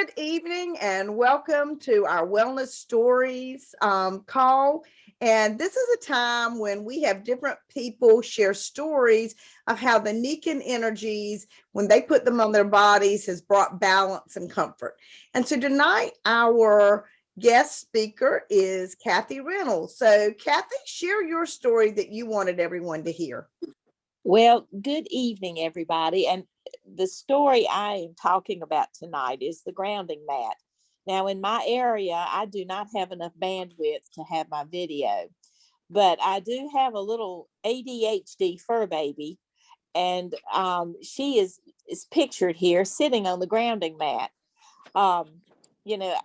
Good evening and welcome to our Wellness Stories call. And this is a time when we have different people share stories of how the Nikan energies, when they put them on their bodies, has brought balance and comfort. And so tonight, our guest speaker is Kathy Reynolds. So Kathy, share your story that you wanted everyone to hear. Well, good evening, everybody. And the story I am talking about tonight is the grounding mat. Now, in my area, I do not have enough bandwidth to have my video, but I do have a little ADHD fur baby, and she is pictured here sitting on the grounding mat. Um, you know,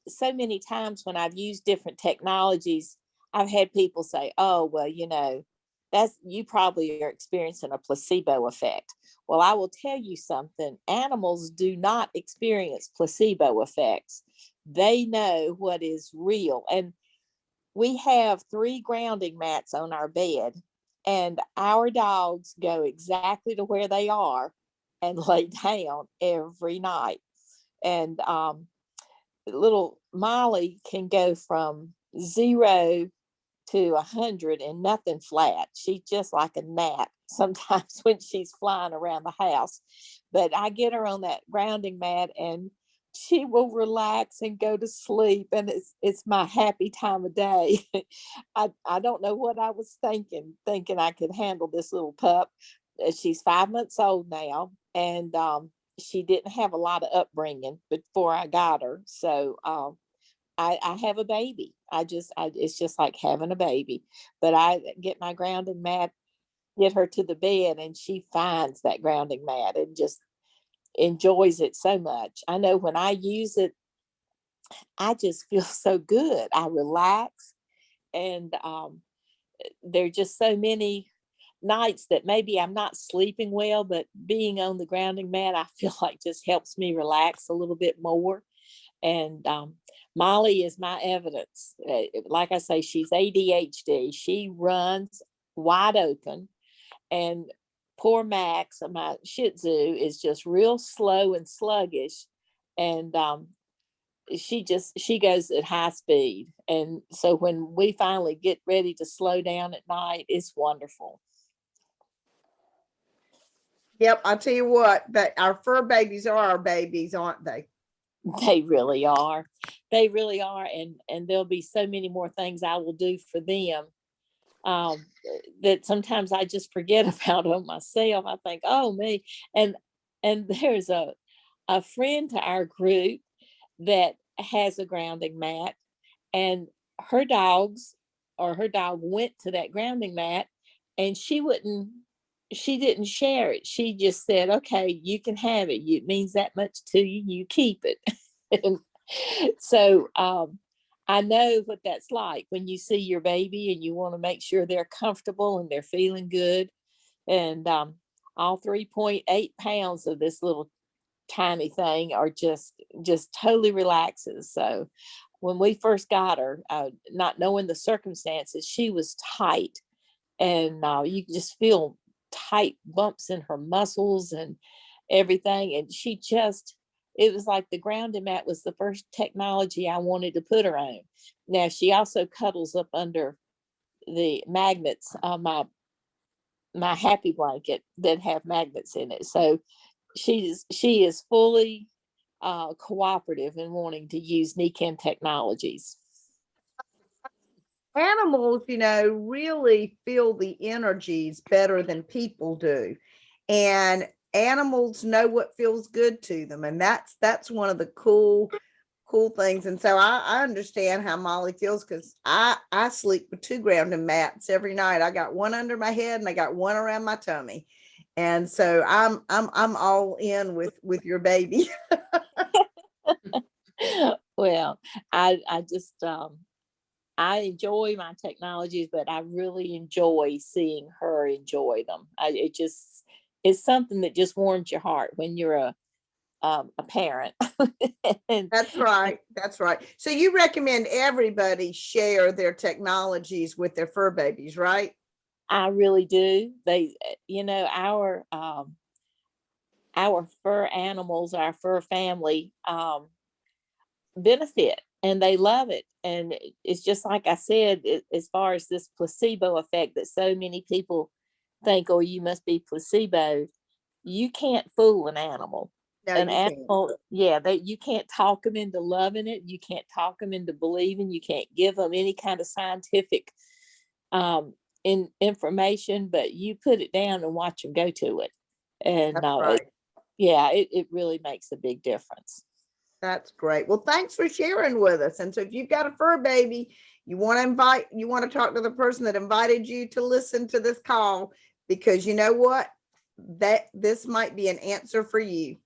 so many times when I've used different technologies, I've had people say, "Oh, well, that's you probably are experiencing a placebo effect." Well, I will tell you something. Animals do not experience placebo effects. They know what is real. And we have 3 grounding mats on our bed, and our dogs go exactly to where they are and lay down every night. And little Molly can go from 0 to 100 and nothing flat. She's just like a gnat sometimes when she's flying around the house. But I get her on that grounding mat and she will relax and go to sleep. And it's my happy time of day. I don't know what I was thinking I could handle this little pup. She's 5 months old now. And she didn't have a lot of upbringing before I got her. So I have a baby. It's just like having a baby. But I get my grounding mat, get her to the bed, and she finds that grounding mat and just enjoys it so much. I know when I use it, I just feel so good. I relax, and there are just so many nights that maybe I'm not sleeping well, but being on the grounding mat, I feel like just helps me relax a little bit more. And Molly is my evidence. Like I say, she's ADHD. She runs wide open. And poor Max, my Shih Tzu, is just real slow and sluggish. And she goes at high speed. And so when we finally get ready to slow down at night, it's wonderful. Yep, I'll tell you what, that our fur babies are our babies, aren't they? They really are. They really are. And there'll be so many more things I will do for them um, that sometimes I just forget about them myself. I think, oh me. And there's a friend to our group that has a grounding mat, and her dogs or her dog went to that grounding mat, and she didn't share it. She just said, okay, you can have it. It means that much to you. You keep it. And so I know what that's like when you see your baby and you want to make sure they're comfortable and they're feeling good. And all 3.8 pounds of this little tiny thing are just totally relaxes. So when we first got her, not knowing the circumstances, she was tight, and you can just feel tight bumps in her muscles and everything. And it was like the grounding mat was the first technology I wanted to put her on. Now she also cuddles up under the magnets on my happy blanket that have magnets in it. So she is fully cooperative in wanting to use Nikan technologies. Animals, really feel the energies better than people do. And animals know what feels good to them. And that's one of the cool things. And so I understand how Molly feels because I sleep with 2 grounding mats every night. I got one under my head and I got one around my tummy. And so I'm all in with your baby. Well, I just I enjoy my technologies, but I really enjoy seeing her enjoy them. It just it's something that just warms your heart when you're a parent. And That's right. That's right. So you recommend everybody share their technologies with their fur babies, right? I really do. Our fur animals, our fur family, benefit and they love it. And it's just like I said, as far as this placebo effect that so many people think, oh, you must be placebo. You can't fool an animal. No, An you can't. animal, yeah, you can't talk them into loving it. You can't talk them into believing. You can't give them any kind of scientific information, but you put it down and watch them go to it. And That's right. yeah, it really makes a big difference. That's great. Well, thanks for sharing with us. And so if you've got a fur baby, you want to talk to the person that invited you to listen to this call, because you know what? That this might be an answer for you.